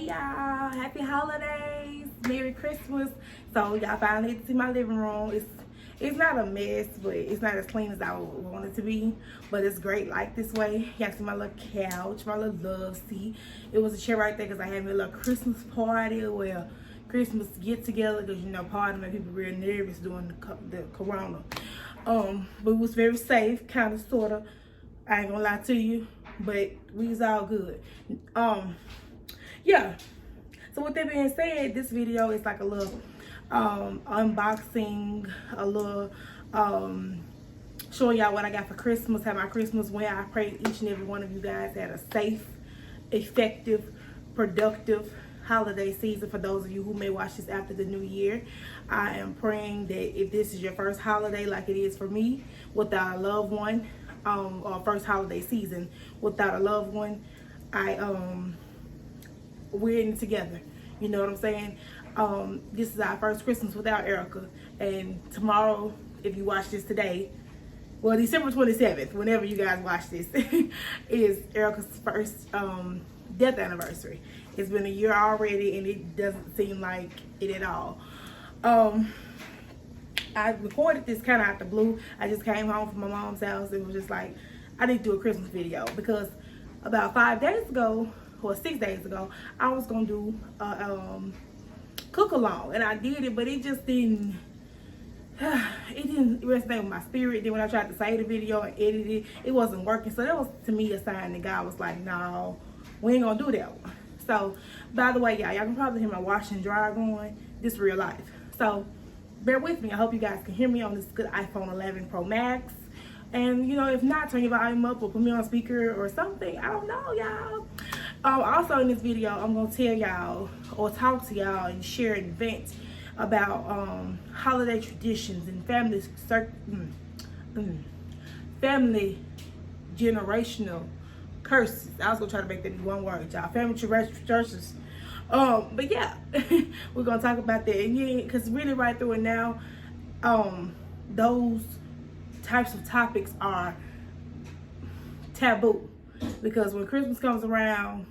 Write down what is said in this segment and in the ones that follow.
y'all, happy holidays, Merry Christmas. So y'all finally get to see my living room. It's not a mess, but it's not as clean as I would want it to be, but it's great like this way. Y'all see my little couch, my little love seat. It was a chair right there because I had me a little Christmas party, well, Christmas get together, because you know, part of my people real nervous during the corona. But it was very safe, kind of, sort of. I ain't gonna lie to you, but we was all good. Yeah. So with that being said, this video is like a little unboxing, a little showing y'all what I got for Christmas, how my Christmas went. I pray each and every one of you guys had a safe, effective, productive holiday season. For those of you who may watch this after the new year, I am praying that if this is your first holiday like it is for me without a loved one, or first holiday season without a loved one, we're in it together. You know what I'm saying? This is our first Christmas without Erica, and tomorrow, if you watch this today, well, December 27th, whenever you guys watch this, is Erica's first death anniversary. It's been a year already, and it doesn't seem like it at all. I recorded this kind of out the blue. I just came home from my mom's house. It was just like, I need to do a Christmas video, because about 5 days ago, or 6 days ago, I was gonna do a cook along, and I did it, but it just didn't resonate with my spirit. Then when I tried to save the video and edit it, it wasn't working. So that was, to me, a sign that God was like, no, we ain't gonna do that one. So, by the way, y'all can probably hear my wash and dryer going. This real life. So, bear with me. I hope you guys can hear me on this good iPhone 11 Pro Max. And, you know, if not, turn your volume up or put me on speaker or something. I don't know, y'all. Also, in this video, I'm going to tell y'all or talk to y'all and share an event about holiday traditions and family generational curses. I was going to try to make that in one word, y'all. Family curses. But yeah, we're gonna talk about that. And yeah, because really right through it now, those types of topics are taboo, because when Christmas comes around,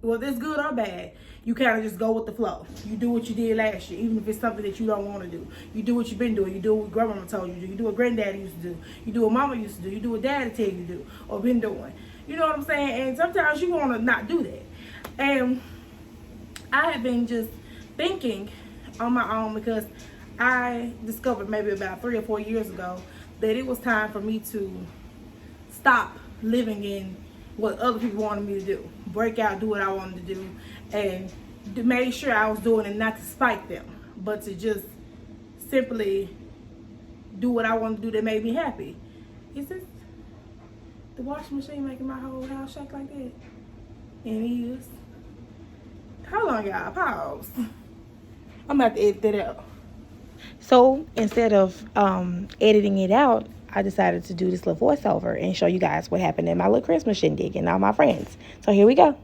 whether it's good or bad, you kind of just go with the flow. You do what you did last year, even if it's something that you don't want to do. You do what you've been doing. You do what grandmama told you to do. You do what granddaddy used to do. You do what mama used to do. You do what daddy tell you to do or been doing. You know what I'm saying? And sometimes you want to not do that. And I have been just thinking on my own, because I discovered maybe about 3 or 4 years ago that it was time for me to stop living in what other people wanted me to do. Break out, do what I wanted to do, and to make sure I was doing it not to spite them, but to just simply do what I wanted to do that made me happy. Is this the washing machine making my whole house shake like that? And it is. Hold on, y'all. Pause. I'm about to edit that out. So instead of editing it out, I decided to do this little voiceover and show you guys what happened at my little Christmas shindig and all my friends. So here we go.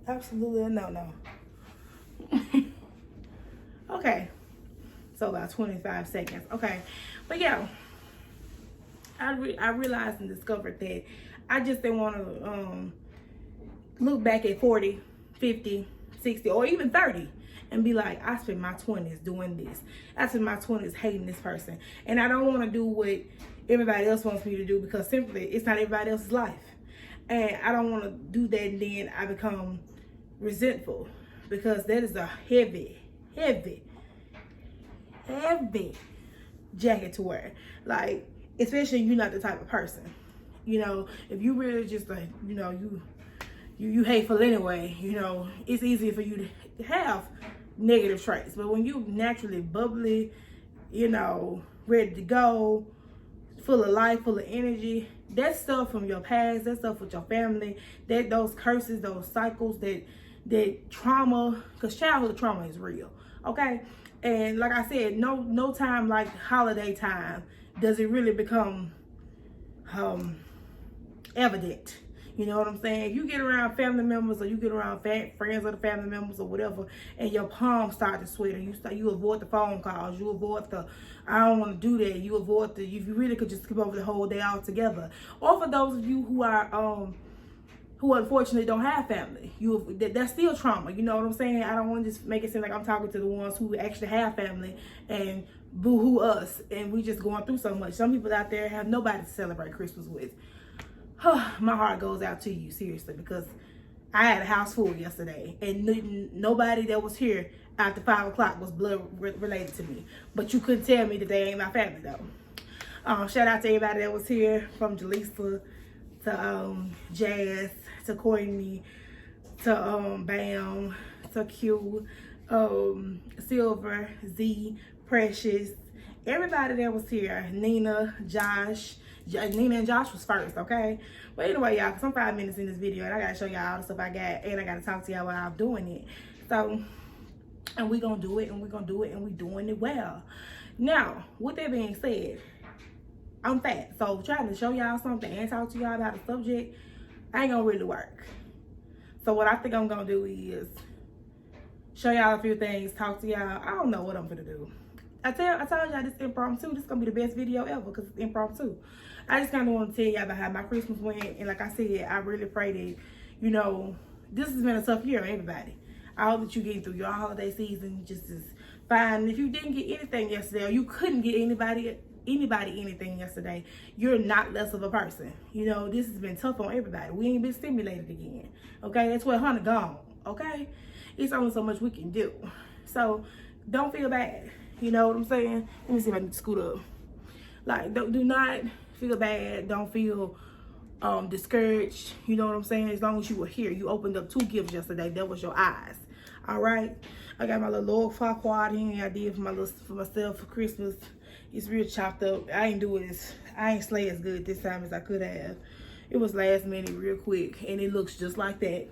Absolutely no. Okay. So about 25 seconds. Okay. But yeah, I realized and discovered that I just didn't want to look back at 40, 50, 60, or even 30 and be like, I spent my 20s doing this. I spent my 20s hating this person. And I don't want to do what everybody else wants me to do, because simply it's not everybody else's life. And I don't want to do that and then I become resentful, because that is a heavy jacket to wear. Like, especially if you're not the type of person. You know, if you really just like, you know, you hateful anyway, you know, it's easier for you to have negative traits. But when you naturally bubbly, you know, ready to go, full of life, full of energy, that stuff from your past, that stuff with your family, that those curses, those cycles, that trauma, because childhood trauma is real, okay? And like I said, no time like holiday time does it really become evident. You know what I'm saying? If you get around family members, or you get around friends of the family members or whatever, and your palms start to sweat, and you avoid the phone calls, you avoid the, I don't want to do that, you avoid the, you really could just skip over the whole day altogether. Or for those of you who are who unfortunately don't have family, that's still trauma. You know what I'm saying? I don't want to just make it seem like I'm talking to the ones who actually have family and boo-hoo us, and we just going through so much. Some people out there have nobody to celebrate Christmas with. My heart goes out to you, seriously, because I had a house full yesterday, and nobody that was here after 5 o'clock was blood related to me. But you couldn't tell me that they ain't my family, though. Shout out to everybody that was here, from Jaleesa to Jazz to Courtney to Bam to Q, Silver, Z, Precious, everybody that was here. Nina, Josh. Nina and Josh was first, okay? But anyway, y'all, because I'm 5 minutes in this video, and I got to show y'all all the stuff I got, and I got to talk to y'all while I'm doing it. So, and we going to do it, and we going to do it, and we doing it well. Now, with that being said, I'm fat. So, trying to show y'all something and talk to y'all about the subject ain't going to really work. So, what I think I'm going to do is show y'all a few things, talk to y'all. I don't know what I'm going to do. I told y'all this impromptu. This is going to be the best video ever because it's impromptu. I just kind of want to tell y'all about how my Christmas went. And like I said, I really pray that, you know, this has been a tough year on everybody. I hope that you getting through your holiday season just as fine. And if you didn't get anything yesterday, or you couldn't get anybody anything yesterday, you're not less of a person. You know, this has been tough on everybody. We ain't been stimulated again. Okay? That's where Hunter gone. Okay? It's only so much we can do. So, don't feel bad. You know what I'm saying? Let me see if I can scoot up. Like, do not feel bad. Don't feel discouraged. You know what I'm saying? As long as you were here. You opened up 2 gifts yesterday. That was your eyes. All right? I got my little Lord Farquaad in. I did for myself for Christmas. It's real chopped up. I ain't slay as good this time as I could have. It was last minute real quick. And it looks just like that.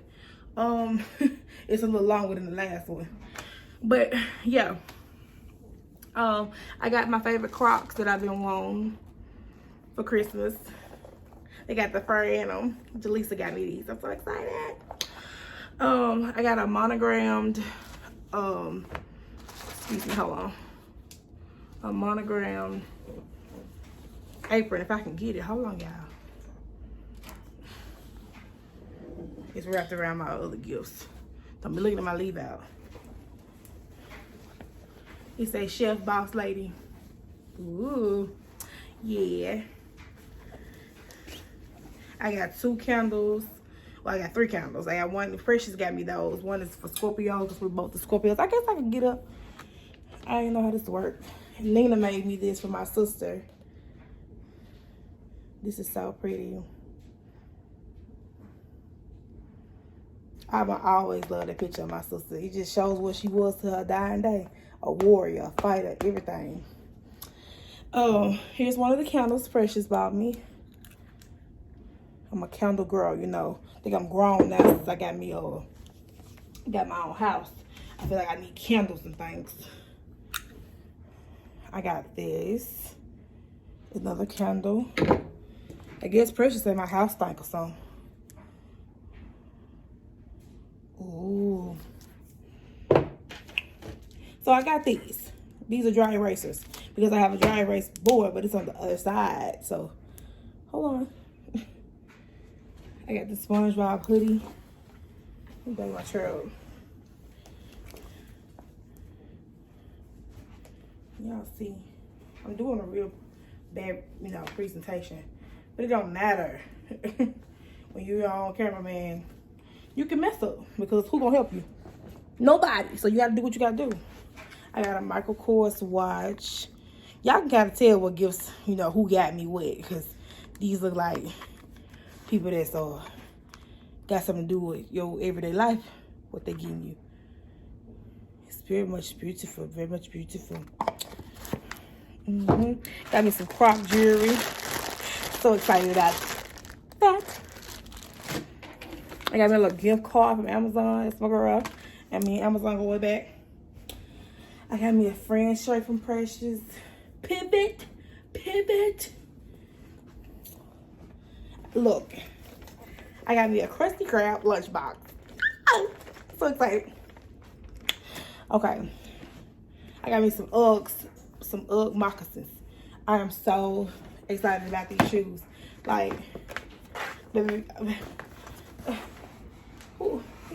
It's a little longer than the last one. But, yeah. I got my favorite Crocs that I've been wanting for Christmas. They got the fur in them. Jaleesa got me these. I'm so excited. I got a monogrammed, excuse me, hold on. A monogrammed apron, if I can get it. Hold on, y'all. It's wrapped around my other gifts. Don't be looking at my leave out. It says Chef Boss Lady. Ooh, yeah. I got 2 candles. Well, I got 3 candles. I got one. Precious got me those. One is for Scorpio because we're both the Scorpios. I guess I can get up. I didn't know how this worked. Nina made me this for my sister. This is so pretty. I've always loved that picture of my sister. It just shows what she was to her dying day. A warrior, a fighter, everything. Here's one of the candles Precious bought me. I'm a candle girl, you know. I think I'm grown now since I got my own house. I feel like I need candles and things. I got this. Another candle. I guess Precious said my house stank or something. Ooh. So I got these. These are dry erasers because I have a dry erase board, but it's on the other side. So, hold on. I got the SpongeBob hoodie. Let me bring my truck. Y'all see, I'm doing a real bad, you know, presentation, but it don't matter. When you're your own cameraman, you can mess up because who gonna help you? Nobody. So you gotta do what you gotta do. I got a Michael Kors watch. Y'all can kind of tell what gifts, you know, who got me what, because these look like people that's got something to do with your everyday life, what they giving you. It's very much beautiful, very much beautiful. Got me some Croc jewelry. So excited about that. I got me a little gift card from Amazon. That's my girl. I mean, Amazon going back. I got me a friend shirt from Precious. Pivot. Look, I got me a Krusty Krab lunchbox. So excited. Okay. I got me some Uggs, some Ugg moccasins. I am so excited about these shoes. Like, let me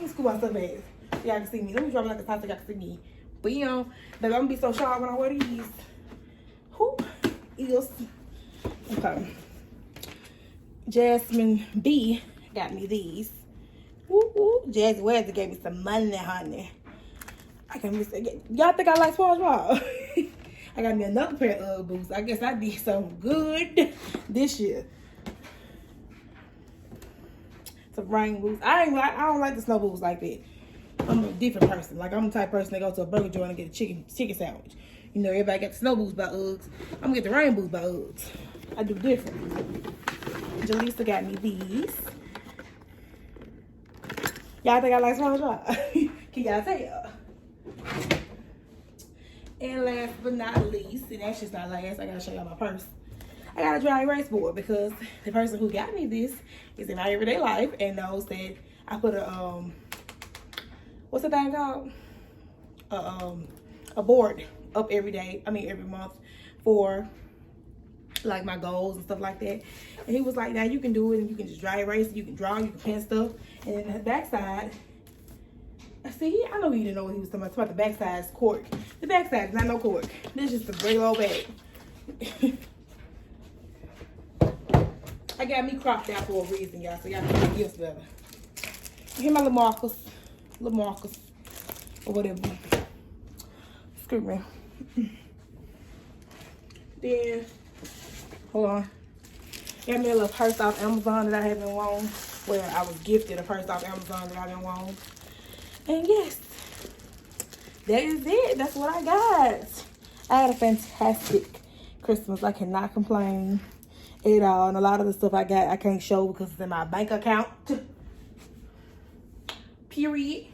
scoop my stuff ass. Y'all can see me. Let me drop it like a top so y'all can see me. But you know, I'm gonna be so sharp when I wear these. Whoo, eels. Okay. Jasmine B got me these. Woo woo. Jazzy Wazzy gave me some money, honey. I can miss it. Y'all think I like SpongeBob? I got me another pair of boots. I guess I did something good this year. Some rain boots. I don't like the snow boots like that. I'm a different person. Like, I'm the type of person that go to a burger joint and get a chicken sandwich. You know, everybody got the snow boots by Uggs. I'm gonna get the rain boots by Uggs. I do different. Jaleesa got me these. Y'all think I like SpongeBob? Can y'all tell? And last but not least, and that's just not last, I gotta show y'all my purse. I got a dry erase board because the person who got me this is in my everyday life and knows that I put a what's the thing called? A board up every month for like my goals and stuff like that. And he was like, now you can do it and you can just dry erase it, you can draw, you can pen stuff. And then the back side, see, I know he didn't know what he was talking about. The back side is cork. The back side is not no cork. This is just a regular old bag. I got me cropped out for a reason, y'all, so y'all can get gifts better. Here's my little markers, or whatever. Excuse me. Then, hold on. Got me a little purse off Amazon that I haven't worn. Well, I was gifted a purse off Amazon that I haven't worn. And yes, that is it. That's what I got. I had a fantastic Christmas. I cannot complain at all. And a lot of the stuff I got, I can't show because it's in my bank account. Period.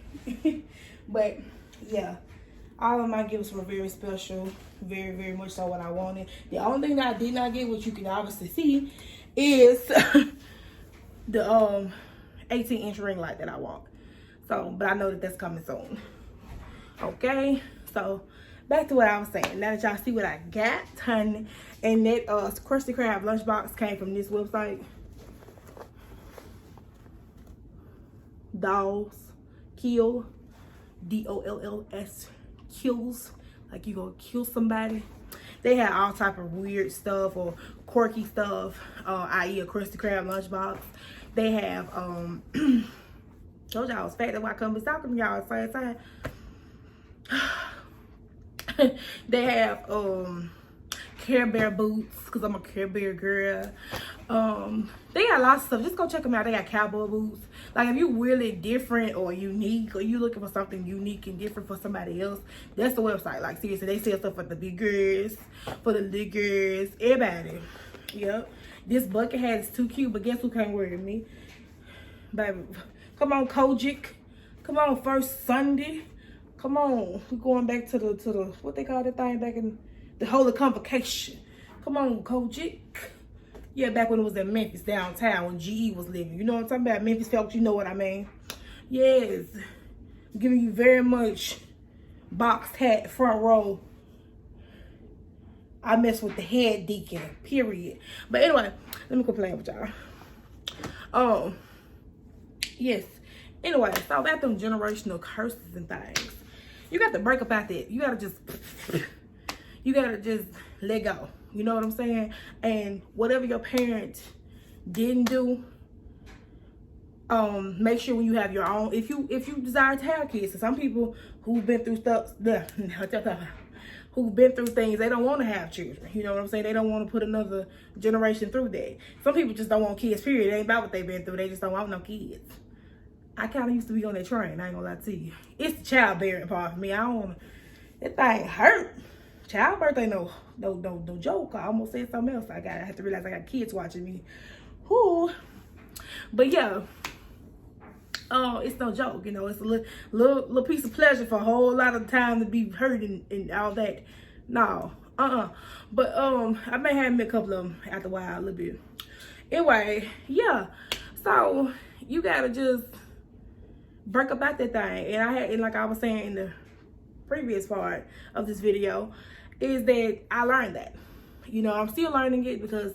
But yeah, all of my gifts were very special. Very, very much so what I wanted. The only thing that I did not get, which you can obviously see, is the 18-inch ring light that I want. So, but I know that that's coming soon. Okay, so back to what I was saying. Now that y'all see what I got, honey, and that Krusty Krab lunchbox came from this website. Dolls Kill, DOLLS, kills, like you gonna kill somebody. They had all type of weird stuff or quirky stuff, i.e. a Krusty Krab lunchbox. They have told y'all I was fat, that's why I couldn't be talking to y'all at the same time. They have Care Bear boots, because I'm a Care Bear girl. They got lots of stuff. Just go check them out. They got cowboy boots. Like, if you really different or unique, or you looking for something unique and different for somebody else, that's the website. Like, seriously, they sell stuff for the big girls, for the little girls, everybody. Yep. This bucket hat is too cute, but guess who can't wear it? Me. Baby. Come on, Kojic. Come on, First Sunday. Come on. We're going back to the what they call that thing back in the Holy Convocation. Come on, Kojic. Yeah, back when it was in Memphis, downtown, when GE was living. You know what I'm talking about? Memphis folks, you know what I mean. Yes. I'm giving you very much boxed hat, front row. I mess with the head deacon, period. But anyway, let me quit playing with y'all. Yes. Anyway, so about them generational curses and things, you got to break up out that. You gotta just let go. You know what I'm saying? And whatever your parents didn't do, make sure when you have your own, if you desire to have kids, so some people who've been through stuff, who've been through things, they don't want to have children. You know what I'm saying? They don't want to put another generation through that. Some people just don't want kids, period. It ain't about what they've been through. They just don't want no kids. I kind of used to be on that train. I ain't gonna lie to you. It's the childbearing part for me. I don't want to, that thing hurt. Childbirth ain't no joke. I almost said something else. I have to realize I got kids watching me. Whoo. But yeah, it's no joke. You know, it's a little piece of pleasure for a whole lot of time to be hurt and all that. No, But I may have me a couple of them after a while, a little bit. Anyway, yeah. So you gotta just break up out that thing. And like I was saying in the previous part of this video, is that I learned that. You know, I'm still learning it because,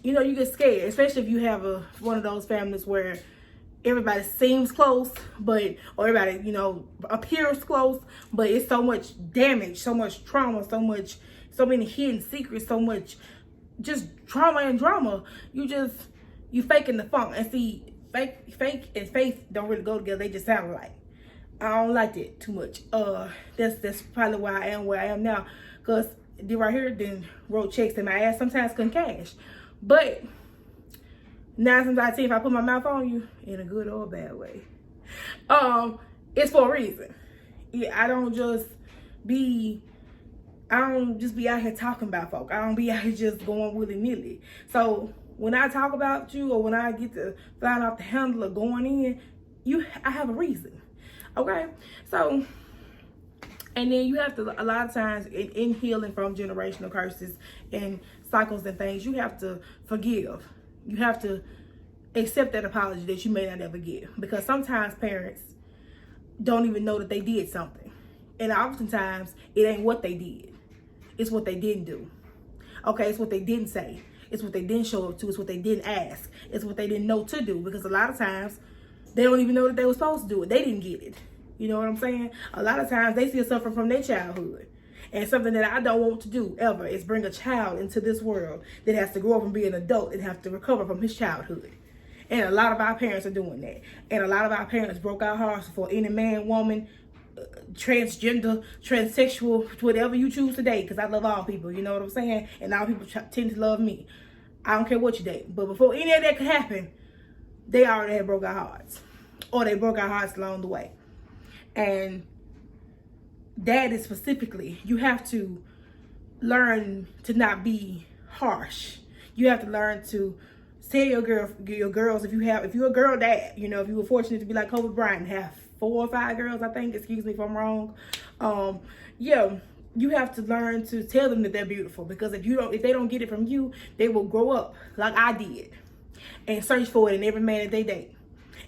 you know, you get scared, especially if you have one of those families where everybody seems close, or everybody, you know, appears close, but it's so much damage, so much trauma, so many hidden secrets, so much just trauma and drama. You faking the funk. And see, fake and faith don't really go together. They just sound alike. I don't like that too much. That's probably why I am where I am now. Cause right here, then wrote checks in my ass. Sometimes couldn't cash, but 9 times out of 10, if I put my mouth on you in a good or a bad way, it's for a reason. Yeah, I don't just be out here talking about folk. I don't be out here just going willy-nilly. So when I talk about you, or when I get to find out the handler going in, I have a reason. Okay? So, and then you have to, a lot of times in healing from generational curses and cycles and things, you have to forgive. You have to accept that apology that you may not ever give. Because sometimes parents don't even know that they did something. And oftentimes, it ain't what they did. It's what they didn't do. Okay, it's what they didn't say. It's what they didn't show up to. It's what they didn't ask. It's what they didn't know to do. Because a lot of times, they don't even know that they were supposed to do it. They didn't get it. You know what I'm saying? A lot of times, they still suffer from their childhood. And something that I don't want to do ever is bring a child into this world that has to grow up and be an adult and have to recover from his childhood. And a lot of our parents are doing that. And a lot of our parents broke our hearts for any man, woman, transgender, transsexual, whatever you choose to date, because I love all people, you know what I'm saying? And all people tend to love me. I don't care what you date. But before any of that could happen, they already had broke our hearts. Or they broke our hearts along the way. And that is specifically, you have to learn to not be harsh. You have to learn to tell your girls, if you're a girl dad, you know, if you were fortunate to be like Kobe Bryant and have 4 or 5 girls, I think, excuse me if I'm wrong. Yeah, you have to learn to tell them that they're beautiful, because if they don't get it from you, they will grow up like I did and search for it in every man that they date.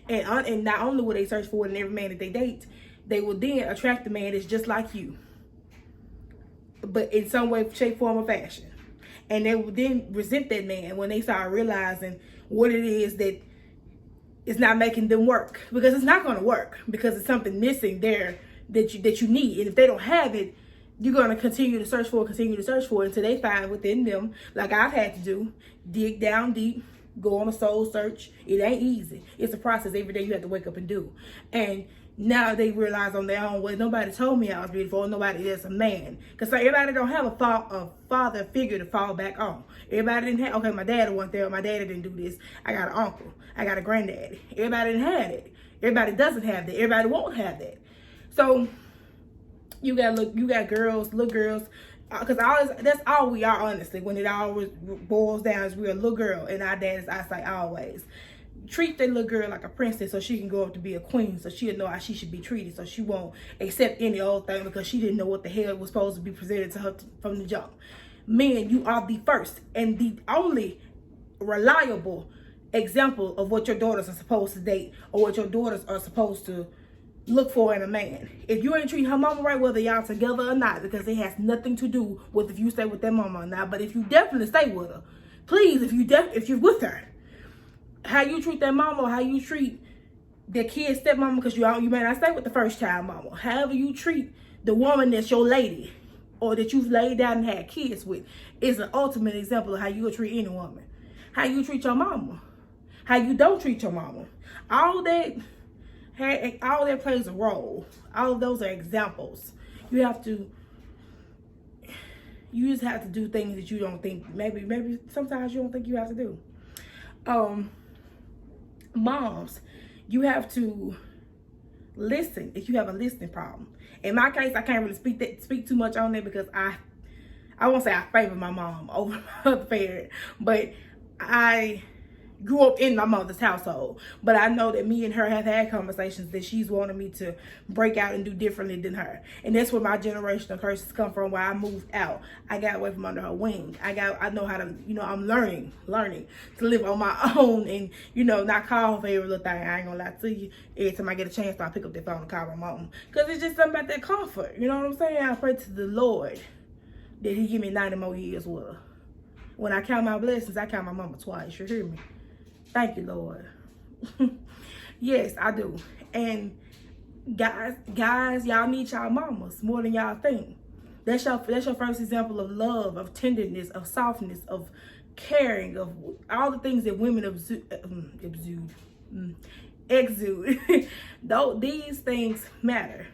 And not only will they search for it in every man that they date, they will then attract a man that's just like you, but in some way, shape, form, or fashion. And they will then resent that man when they start realizing what it is that is not making them work. Because it's not going to work, because it's something missing there that you need. And if they don't have it, you're going to continue to search for it until they find within them, like I've had to do, dig down deep, go on a soul search. It ain't easy. It's a process every day you have to wake up and do. And now they realize on their own, well, nobody told me I was beautiful, or nobody is a man. Because everybody don't have a father figure to fall back on. Everybody didn't have, okay, my dad wasn't there, my daddy didn't do this. I got an uncle, I got a granddaddy. Everybody didn't have it. Everybody doesn't have that. Everybody won't have that. So you got girls, little girls, because that's all we are, honestly. When it always boils down, is we're a little girl, and our dad is eyesight always. Treat that little girl like a princess so she can grow up to be a queen, so she'll know how she should be treated, so she won't accept any old thing because she didn't know what the hell was supposed to be presented to her from the jump. Men, you are the first and the only reliable example of what your daughters are supposed to date, or what your daughters are supposed to look for in a man. If you ain't treat her mama right, whether y'all together or not, because it has nothing to do with if you stay with that mama or not, but if you definitely stay with her, please, if you're with her, how you treat that mama, or how you treat the kid's stepmama, because you may not stay with the first child mama. However you treat the woman that's your lady, or that you've laid down and had kids with, is an ultimate example of how you would treat any woman. How you treat your mama, how you don't treat your mama. All that plays a role. All of those are examples. You just have to do things that you don't think, maybe sometimes you don't think you have to do. Moms, you have to listen if you have a listening problem. In my case, I can't really speak too much on it, because I won't say I favor my mom over my other parent, but I grew up in my mother's household. But I know that me and her have had conversations that she's wanted me to break out and do differently than her. And that's where my generational curses come from, where I moved out. I got away from under her wing. I know how to, I'm learning to live on my own and, not call for every little thing. I ain't gonna lie to you. Every time I get a chance, I pick up the phone and call my mom. Because it's just something about that comfort. You know what I'm saying? I pray to the Lord that he give me 90 more years with her. When I count my blessings, I count my mama twice. You hear me? Thank you, Lord. Yes, I do. And guys, y'all need y'all mamas more than y'all think. That's your first example of love, of tenderness, of softness, of caring, of all the things that women exude. These things matter.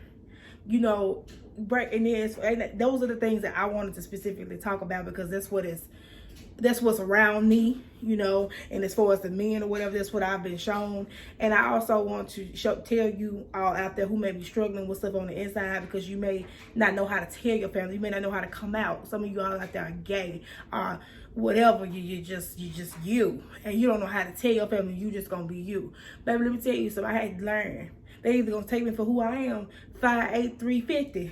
Breaking this, those are the things that I wanted to specifically talk about, because that's what's around me, and as far as the men or whatever, that's what I've been shown. And I also want to tell you all out there who may be struggling with stuff on the inside, because you may not know how to tell your family, you may not know how to come out. Some of you all out there are gay, or whatever, you just you, and you don't know how to tell your family you just gonna be you. Baby, let me tell you something. I had to learn. They either gonna take me for who I am, 5'8", 350.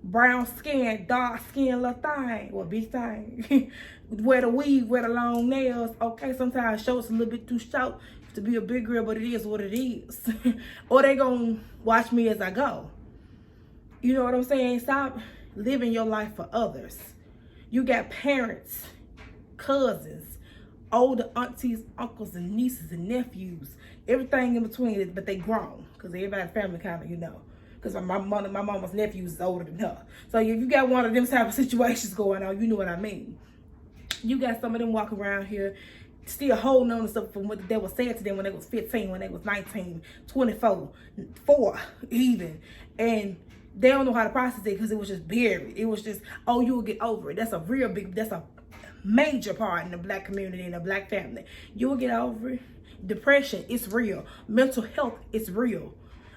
Brown skin, dark skin, little thing, or big thing. Wear the weave, wear the long nails. Okay, sometimes shorts a little bit too short to be a big girl, but it is what it is. Or they gonna watch me as I go. You know what I'm saying? Stop living your life for others. You got parents, cousins, older aunties, uncles, and nieces and nephews, everything in between, but they grown, because everybody's family kind of, because my mama's nephew is older than her. So if you got one of them type of situations going on, you know what I mean. You got some of them walking around here still holding on to stuff from what they was said to them when they was 15, when they was 19, 24, 4 even. And they don't know how to process it because it was just buried. It was just, oh, you'll get over it. That's a major part in the black community and the black family. You'll get over it. Depression, it's real. Mental health, it's real.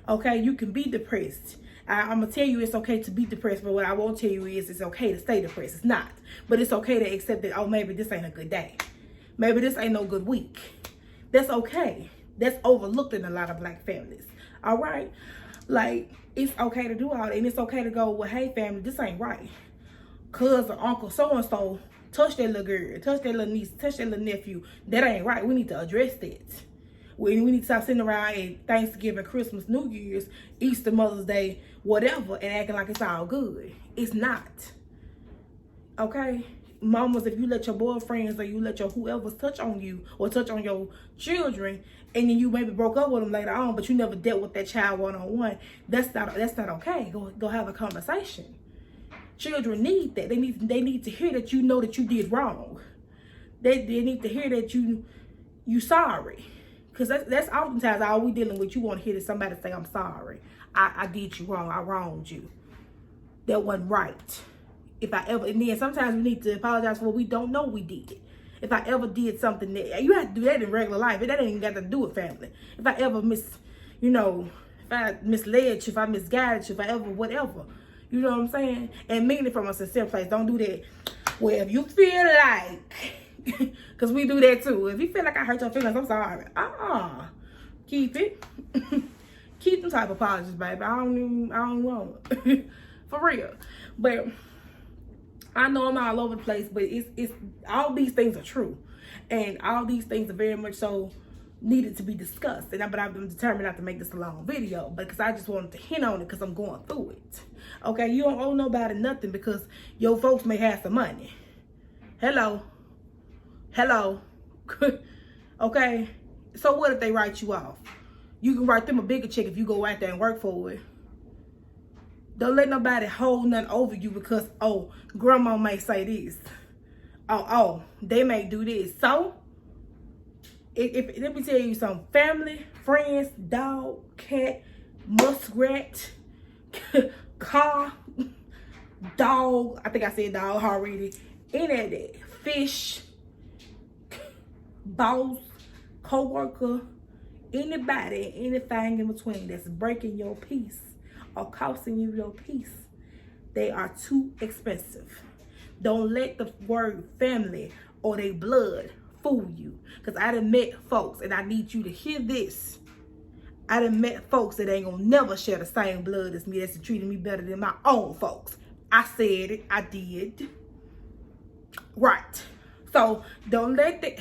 Okay, you can be depressed. I'm going to tell you it's okay to be depressed, but what I won't tell you is it's okay to stay depressed. It's not. But it's okay to accept that, oh, maybe this ain't a good day. Maybe this ain't no good week. That's okay. That's overlooked in a lot of black families. All right? Like, it's okay to do all that. And it's okay to go, well, hey, family, this ain't right. Cousin, uncle, so-and-so, touch that little girl, touch that little niece, touch that little nephew. That ain't right. We need to address that. We need to stop sitting around at Thanksgiving, Christmas, New Year's, Easter, Mother's Day, whatever, and acting like it's all good. It's not. Okay? Mamas, if you let your boyfriends or you let your whoever's touch on you or touch on your children, and then you maybe broke up with them later on, but you never dealt with that child one-on-one, that's not okay. Go have a conversation. Children need that. They need to hear that you know that you did wrong. They need to hear that you sorry. Because that's oftentimes all we dealing with. You want to hear that somebody say, I'm sorry. I did you wrong. I wronged you. That wasn't right. And then sometimes we need to apologize for what we don't know we did. If I ever did something that, you have to do that in regular life. That ain't got to do with family. If I ever if I misled you, if I misguided you, if I ever, whatever. You know what I'm saying? And mean it from a sincere place. Don't do that. Well, if you feel like, because we do that too. If you feel like I hurt your feelings, I'm sorry. Keep it. Keep them type of apologies, baby. I don't want it. For real. But I know I'm all over the place, but it's all these things are true. And all these things are very much so needed to be discussed. But I'm determined not to make this a long video, because I just wanted to hint on it because I'm going through it. Okay, you don't owe nobody nothing because your folks may have some money. Hello. Okay, so what if they write you off? You can write them a bigger check if you go out there and work for it. Don't let nobody hold nothing over you because, oh, grandma may say this. Oh, they may do this. So, if let me tell you something. Family, friends, dog, cat, muskrat, car, dog. I think I said dog already. Any of that. Fish, boss, co-worker, anybody, anything in between that's breaking your peace or costing you your peace, they are too expensive. Don't let the word family or their blood fool you. Because I done met folks, and I need you to hear this. I done met folks that ain't gonna never share the same blood as me, that's treating me better than my own folks. I said it. I did. Right. So, don't let that...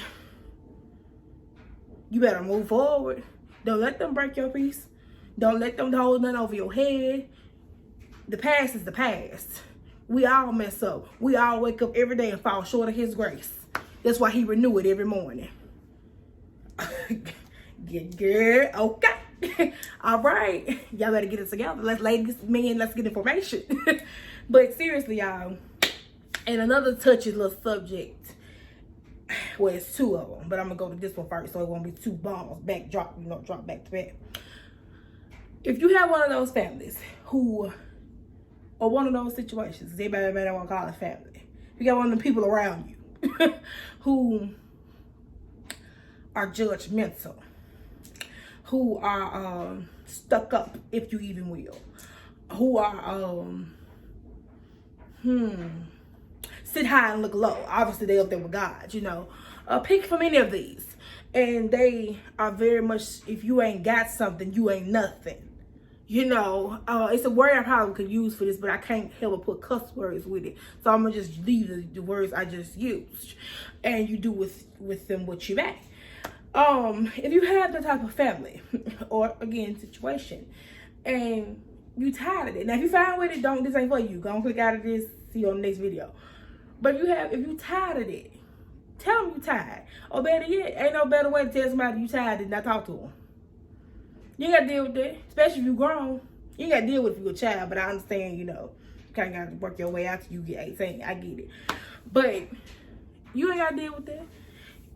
You better move forward. Don't let them break your peace. Don't let them hold nothing over your head. The past is the past. We all mess up. We all wake up every day and fall short of his grace. That's why he renew it every morning. Good. Okay. All right. Y'all better get it together. Let's get information. But seriously, y'all. And another touchy little subject. Well, it's two of them, but I'm gonna go to this one first, so it won't be two bombs drop back to back. If you have one of those families or one of those situations, everybody don't want to call it family. If you got one of the people around you who are judgmental, who are stuck up, if you even will, who are sit high and look low. Obviously, they up there with God, you know. Pick from any of these. And they are very much, if you ain't got something, you ain't nothing. You know, it's a word I probably could use for this, but I can't help but put cuss words with it. So I'm going to just leave the words I just used. And you do with them what you may. If you have that type of family, or, again, situation, and you tired of it. Now, if you fine with it, this ain't for you. Go and click out of this, see you on the next video. But if you tired of it, tell them you tired. Or better yet, ain't no better way to tell somebody you tired than not talk to them. You ain't got to deal with that, especially if you grown. You ain't got to deal with it if you're a child, but I understand, you know, you kind of got to work your way out till you get 18. I get it. But you ain't got to deal with that.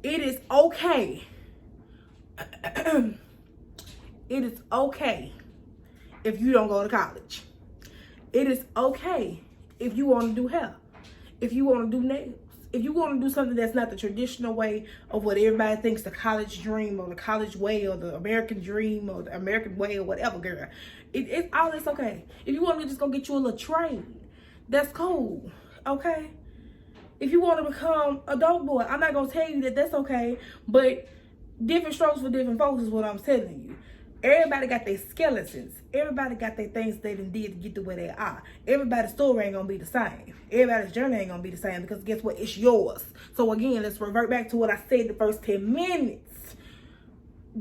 It is okay. It is okay if you don't go to college. It is okay if you want to do hair. If you want to do nails. If you want to do something that's not the traditional way of what everybody thinks the college dream or the college way or the American dream or the American way or whatever, girl. It's all that's okay. If you want to just go get you a little trade, that's cool. Okay? If you want to become a dope boy, I'm not going to tell you that that's okay. But different strokes for different folks is what I'm telling you. Everybody got their skeletons. Everybody got their things they done did to get to where they are. Everybody's story ain't gonna be the same. Everybody's journey ain't gonna be the same because guess what? It's yours. So again, let's revert back to what I said the first 10 minutes.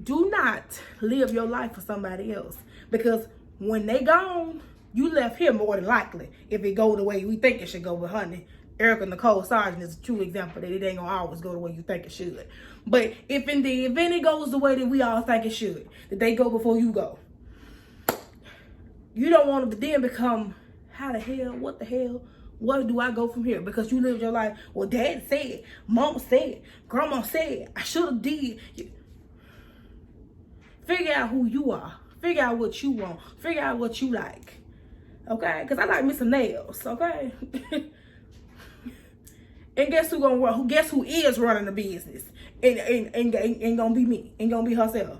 Do not live your life for somebody else. Because when they gone, you left here more than likely. If it go the way we think it should go. But honey, Erica Nicole Sargent is a true example that it ain't gonna always go the way you think it should. But if in the event it goes the way that we all think it should, that they go before you go, you don't want to then become, how the hell, what the hell, where do I go from here? Because you lived your life, well, dad said, mama said, grandma said, I should have did. Figure out who you are. Figure out what you want. Figure out what you like. Okay? Because I like me some nails. Okay? And guess who gonna run? Guess who is running the business? Ain't gonna be me. Ain't gonna be herself.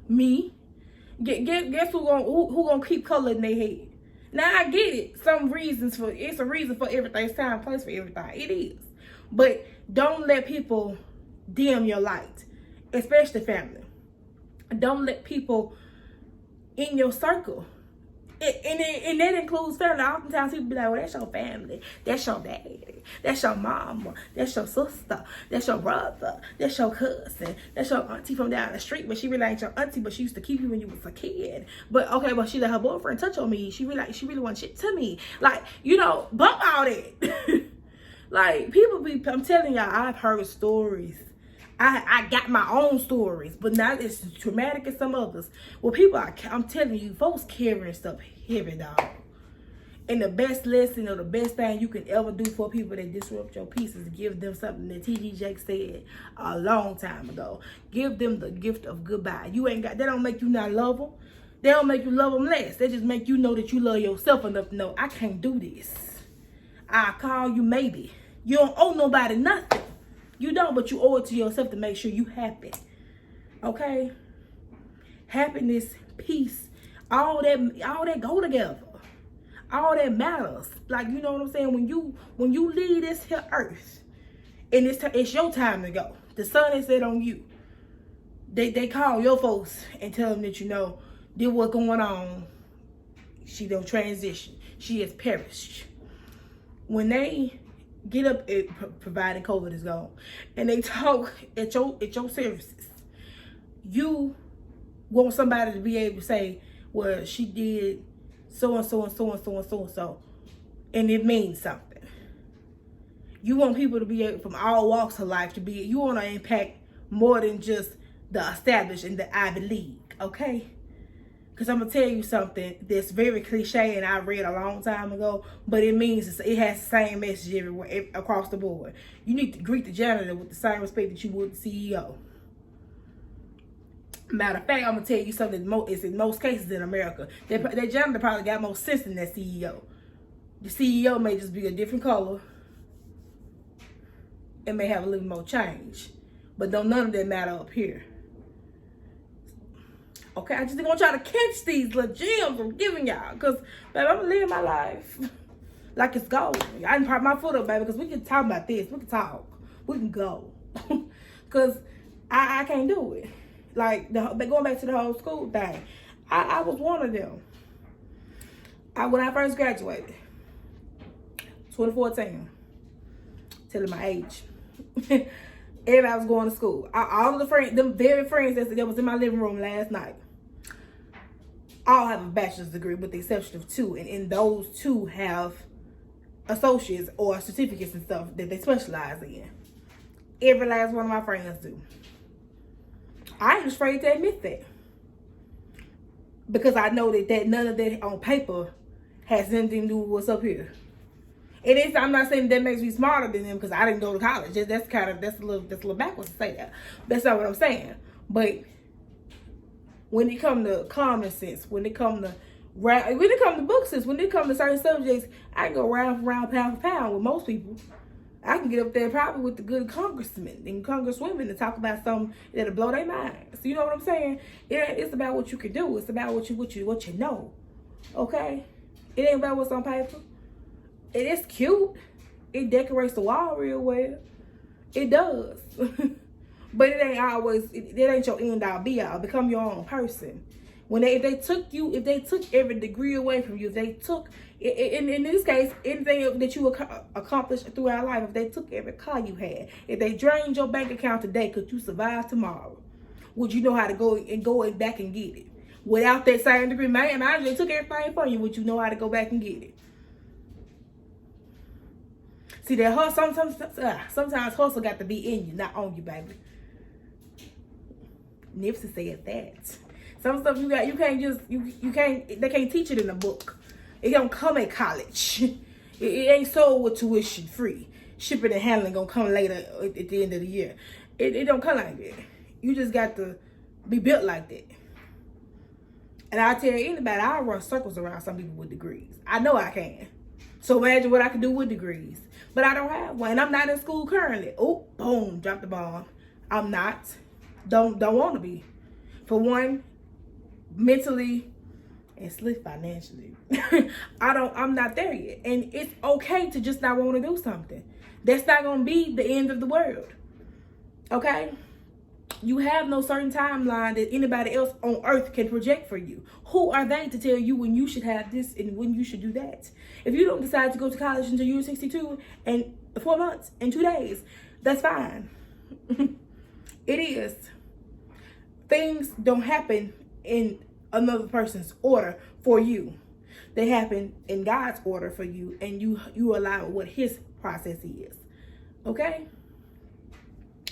Me. Guess who gonna keep color in their head? Now I get it. It's a reason for everything. It's time, place for everything. It is. But don't let people dim your light, especially family. Don't let people in your circle. And that includes family. Oftentimes people be like, well, that's your family. That's your daddy. That's your mama. That's your sister. That's your brother. That's your cousin. That's your auntie from down the street. But she really ain't your auntie, but she used to keep you when you was a kid. But okay, but she let her boyfriend touch on me. She really want shit to me. Like, you know, bump all that. Like, I'm telling y'all, I've heard stories. I got my own stories, but not as traumatic as some others. Well, I'm telling you, folks carrying stuff heavy, dog. And the best lesson or the best thing you can ever do for people that disrupt your peace is give them something that T.D. Jakes said a long time ago. Give them the gift of goodbye. That don't make you not love them. They don't make you love them less. They just make you know that you love yourself enough to know, I can't do this. I'll call you maybe. You don't owe nobody nothing. You don't, but you owe it to yourself to make sure you happy. Okay? Happiness, peace, all that go together. All that matters. Like, you know what I'm saying? When you leave this here earth, and it's your time to go. The sun is set on you. They call your folks and tell them that, you know, this what's going on. She don't transition. She has perished. When they get up, providing COVID is gone, and they talk at your services, you want somebody to be able to say, well, she did so and so and so and so and so and so, and it means something. You want people to be able, from all walks of life, to be, you want to impact more than just the established and the Ivy League, okay? Because I'm going to tell you something that's very cliche and I read a long time ago, but it means it has the same message everywhere, across the board. You need to greet the janitor with the same respect that you would the CEO. Matter of fact, I'm going to tell you something, it's in most cases in America. That janitor probably got more sense than that CEO. The CEO may just be a different color. It may have a little more change. But don't none of that matter up here. Okay, I just gonna try to catch these little gems from giving y'all. Because, baby, I'm living my life like it's gold. I didn't prop my foot up, baby, because we can talk about this. We can talk. We can go. Because I can't do it. Like, going back to the whole school thing, I was one of them. When I first graduated, 2014, telling my age. Everybody was going to school. All of the friends, them very friends that was in my living room last night, all have a bachelor's degree with the exception of 2. And those 2 have associates or certificates and stuff that they specialize in. Every last one of my friends do. I ain't afraid to admit that. Because I know that none of that on paper has anything to do with what's up here. It is. I'm not saying that makes me smarter than them because I didn't go to college. That's a little backwards to say that. That's not what I'm saying. But when it comes to common sense, when it comes to book sense, when it comes to certain subjects, I can go round for round, pound for pound with most people. I can get up there probably with the good congressmen and congresswomen and talk about something that'll blow their minds. You know what I'm saying? It's about what you can do. It's about what you know. Okay? It ain't about what's on paper. It is cute. It decorates the wall real well. It does. But it ain't always, it ain't your end all be all. Become your own person. If they took every degree away from you, if they took, in this case, anything that you accomplished throughout life, if they took every car you had, if they drained your bank account today, could you survive tomorrow? Would you know how to go back and get it? Without that same degree, man, they took everything from you, would you know how to go back and get it? See, that hustle, sometimes hustle got to be in you, not on you, baby. Nipsey said that. Some stuff you can't, they can't teach it in a book. It don't come at college. It ain't sold with tuition free. Shipping and handling gonna come later at the end of the year. It don't come like that. You just got to be built like that. And I tell anybody, I run circles around some people with degrees. I know I can. So imagine what I can do with degrees. But I don't have one. And I'm not in school currently. Oh, boom, drop the bomb. I'm not. Don't want to be. For one, mentally and sleep financially. I'm not there yet. And it's okay to just not want to do something. That's not going to be the end of the world. Okay? You have no certain timeline that anybody else on earth can project for you. Who are they to tell you when you should have this and when you should do that? If you don't decide to go to college until you're 62 and 4 months and 2 days, that's fine. It is. Things don't happen in another person's order for you. They happen in God's order for you, and you allow what his process is. Okay?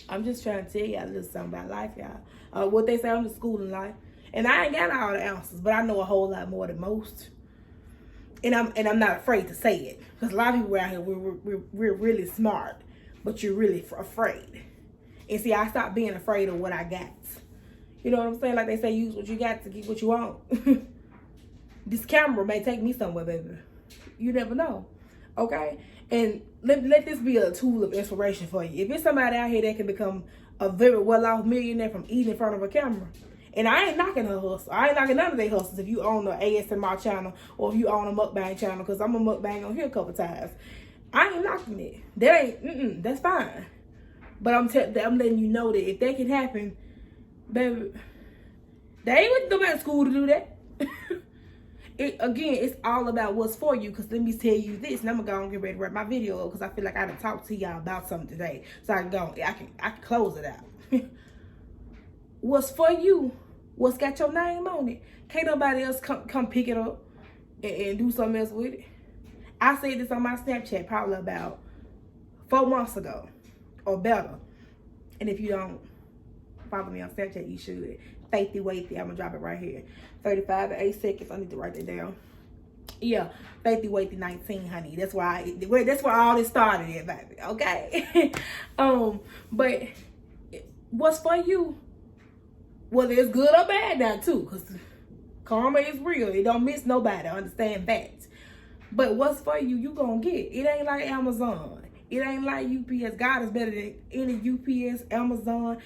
I'm just trying to tell y'all a little something about life, y'all. What they say on the school in life. And I ain't got all the answers, but I know a whole lot more than most. And I'm not afraid to say it. Because a lot of people out here, we're really smart, but you're really afraid. And see, I stopped being afraid of what I got. You know what I'm saying? Like they say, use what you got to get what you want. This camera may take me somewhere, baby. You never know. Okay? And let this be a tool of inspiration for you. If it's somebody out here that can become a very well-off millionaire from eating in front of a camera, And I ain't knocking her hustle. I ain't knocking none of their hustles if you own the ASMR channel or if you own a mukbang channel, because I'm a mukbang on here a couple times. I ain't knocking it. That ain't, that's fine. But I'm letting you know that if that can happen, baby, they ain't went to go back to school to do that. Again, it's all about what's for you. Because let me tell you this, and I'm gonna go and get ready to wrap my video up because I feel like I done talked to y'all about something today, so I can close it out. What's for you? What's got your name on it? Can't nobody else come pick it up and do something else with it. I said this on my Snapchat probably about 4 months ago or better. And if you don't follow me on Snapchat, you should. Faithy Waithy, I'm gonna drop it right here. 35 and 8 seconds. I need to write that down. Yeah, Faithy Waithy 19, honey. That's where all this started at, baby. Okay. But what's for you? Whether it's good or bad now too, because karma is real. It don't miss nobody. Understand that. But what's for you, you gonna get. It ain't like Amazon. It ain't like UPS. God is better than any UPS, Amazon,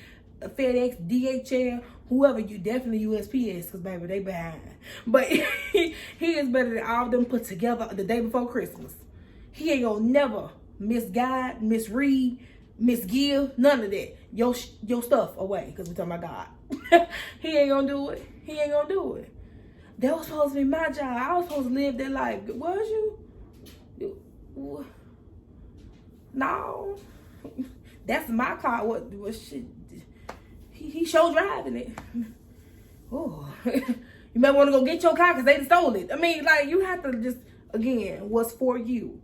FedEx, DHL, whoever. You definitely USPS, because baby, they behind. But he is better than all of them put together the day before Christmas. He ain't gonna never misguide, misread, misgive, none of that. Your stuff away, because we talking about God. He ain't gonna do it. He ain't gonna do it. That was supposed to be my job. I was supposed to live that life. Was you? No. That's my car. What shit? He showed driving it. Oh. You might want to go get your car because they stole it. I mean, like, you have to just, again, what's for you?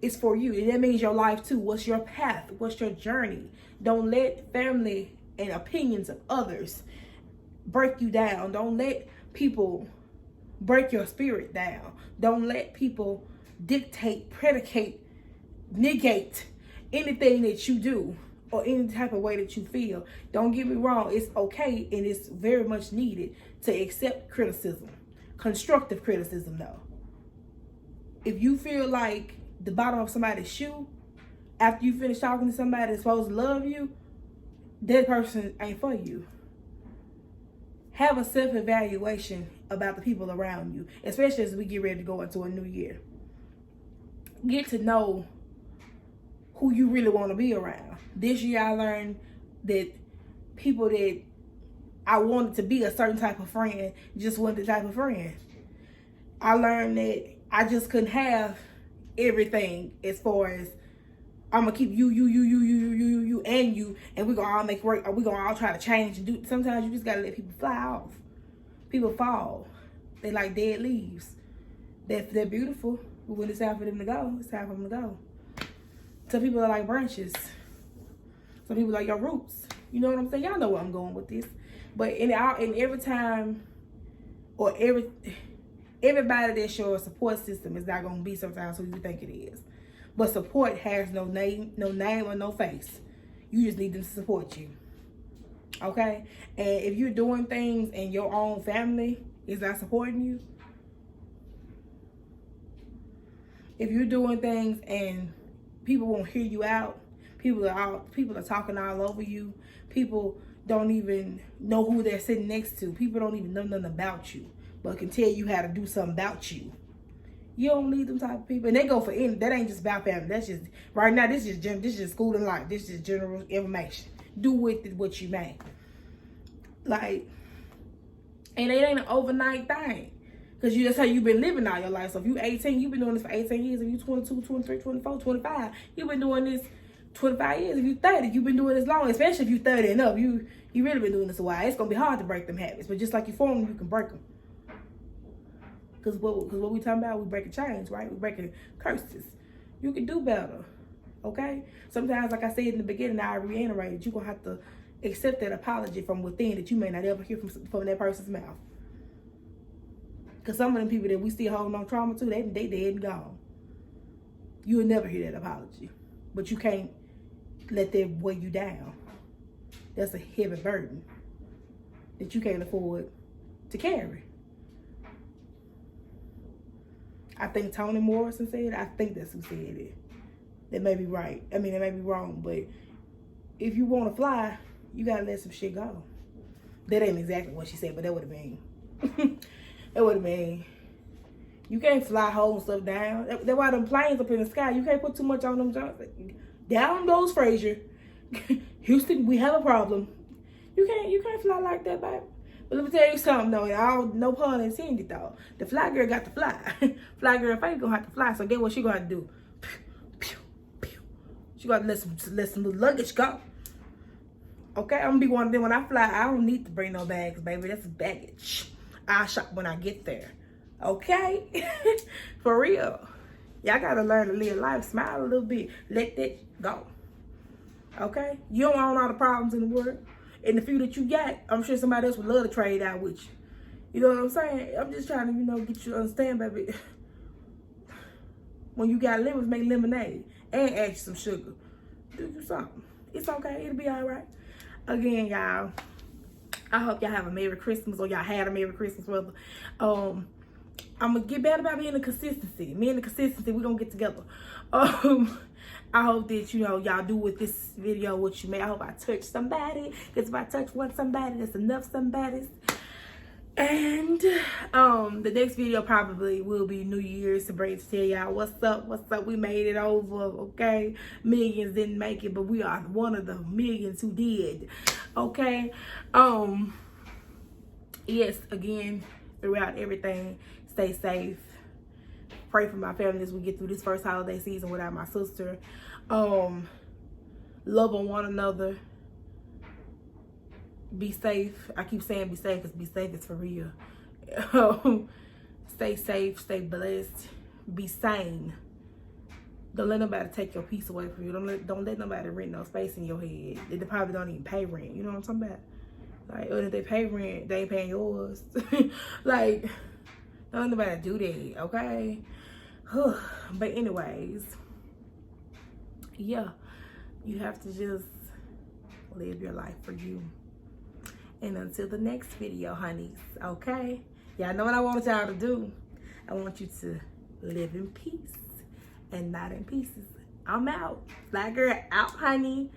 It's for you. And that means your life too. What's your path? What's your journey? Don't let family and opinions of others break you down. Don't let people break your spirit down. Don't let people dictate, predicate, negate anything that you do or any type of way that you feel. Don't get me wrong. It's okay and it's very much needed to accept criticism. Constructive criticism, though. If you feel like the bottom of somebody's shoe after you finish talking to somebody that's supposed to love you, that person ain't for you. Have a self-evaluation about the people around you, especially as we get ready to go into a new year. Get to know who you really want to be around. This year I learned that people that I wanted to be a certain type of friend just wasn't the type of friend. I learned that I just couldn't have everything as far as I'm gonna keep you, and you, and we're gonna all make work, or we're gonna all try to change and do. Sometimes you just gotta let people fly off. People fall. They like dead leaves. They're beautiful, but when it's time for them to go, it's time for them to go. Some people are like branches. Some people are like your roots. You know what I'm saying? Y'all know where I'm going with this. But in every time, or everybody that's your support system is not gonna be sometimes who you think it is. But support has no name or no face. You just need them to support you. Okay? And if you're doing things and your own family is not supporting you, if you're doing things and people won't hear you out, people are talking all over you, people don't even know who they're sitting next to, people don't even know nothing about you, but can tell you how to do something about you. You don't need them type of people. And they go for any, that ain't just about family. That's just, right now, this is just school and life. This is general information. Do with it what you may. Like, and it ain't an overnight thing. Because that's how you've been living all your life. So if you 18, you've been doing this for 18 years. If you 22, 23, 24, 25, you've been doing this 25 years. If you 30, you've been doing this long. Especially if you 30 and up, you really been doing this a while. It's going to be hard to break them habits. But just like you form them, you can break them. Because what we talking about, we breaking chains, right? We breaking curses. You can do better, okay? Sometimes, like I said in the beginning, I reiterated, you're going to have to accept that apology from within that you may not ever hear from that person's mouth. Because some of them people that we still holding on trauma to, they dead and gone. You will never hear that apology. But you can't let that weigh you down. That's a heavy burden that you can't afford to carry. I think Toni Morrison said it. I think that's who said it. That may be right. I mean, it may be wrong. But if you want to fly, you got to let some shit go. That ain't exactly what she said, but that would have been. That would have been. You can't fly whole stuff down. That's why them planes up in the sky. You can't put too much on them jumps. Down goes Frazier. Houston, we have a problem. You can't fly like that, baby. But let me tell you something though, and all no pun intended though. The fly girl got to fly. Fly girl Faith gonna have to fly. So get what she gonna do? Pew, pew, pew. She gonna let some luggage go. Okay, I'm gonna be one of them when I fly. I don't need to bring no bags, baby. That's baggage. I'll shop when I get there. Okay? For real. Y'all gotta learn to live life. Smile a little bit. Let that go. Okay? You don't own all the problems in the world. And the few that you got, I'm sure somebody else would love to trade out with you. You know what I'm saying? I'm just trying to, get you to understand, baby. When you got lemons, make lemonade. And add you some sugar. Do you something. It's okay. It'll be all right. Again, y'all, I hope y'all have a Merry Christmas, or y'all had a Merry Christmas, rather. I'm gonna get better about being the consistency. Me and the consistency, we're gonna get together. I hope that, y'all do with this video what you may. I hope I touch somebody. Because if I touch one somebody, that's enough somebodies. And the next video probably will be New Year's to bring to tell y'all what's up. We made it over, okay? Millions didn't make it, but we are one of the millions who did, okay? Yes, again, throughout everything, stay safe. Pray for my family as we get through this first holiday season without my sister. Love on one another. Be safe. I keep saying be safe because be safe is for real. Stay safe. Stay blessed. Be sane. Don't let nobody take your peace away from you. Don't let nobody rent no space in your head. They probably don't even pay rent. You know what I'm talking about? Like, or if they pay rent, they ain't paying yours. Like, don't let nobody do that, okay? But anyways, yeah, you have to just live your life for you. And until the next video, honeys, okay? Y'all know what I want y'all to do. I want you to live in peace and not in pieces. I'm out. Fly girl out, honey.